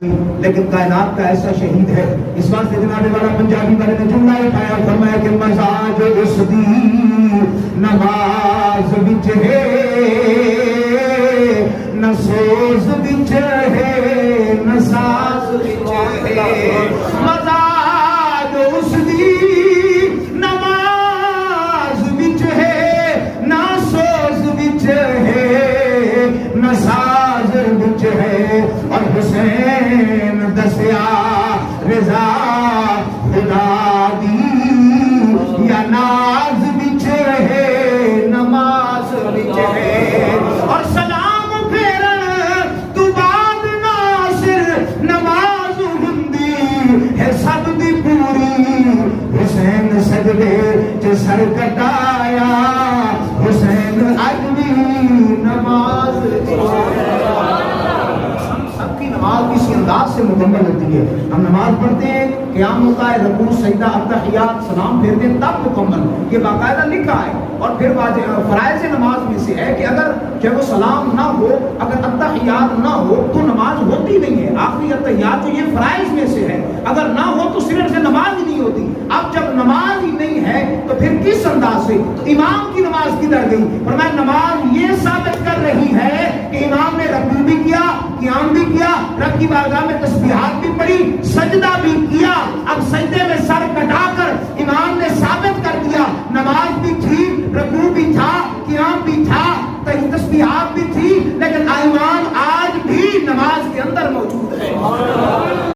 لیکن کائنات کا ایسا شہید ہے. اس واسطے جناب والا پنجابی والے نے جملہ اٹھایا اور فرمایا کہ مزاج اس دی نماز وچ ہے نہ سوز وچ ہے نہ ساز وچ ہے. مزاج اس دی نماز وچ ہے نہ سوز وچ ہے نہ ساز وچ ہے. اور حسین دسیا رضا خدا دی یا ناز وچ ہے نماز وچ ہے. اور سلام پھر تو بعد ناصر نماز ہندی ہے سب دی پوری. حسین سجدے چ سر کٹایا حسین اج بھی نماز نماز کسی انداز سے مکمل ہوتی ہے. ہم نماز پڑھتے ہیں قیام ہوتا ہے رکوع سجدہ التحیات سلام پھیرتے ہیں تب مکمل. یہ باقاعدہ لکھا ہے. اور پھر فرائض نماز میں سے ہے کہ اگر چاہے وہ سلام نہ ہو اگر التحیات نہ ہو تو نماز ہوتی نہیں ہے. آخری التحیات جو یہ فرائض میں سے ہے اگر نہ ہو تو صرف سے نماز ہی نہیں ہوتی. اب جب نماز ہی نہیں ہے تو پھر کس انداز سے تو امام کی نماز کدھر گئی. فرمایا نماز یہ ثابت کر رہی ہے کہ امام نے رکوع بھی کیا قیام بھی کیا رب کی بارگاہ میں تسبیحات بھی پڑھی سجدہ بھی کیا. اب سجدے میں سر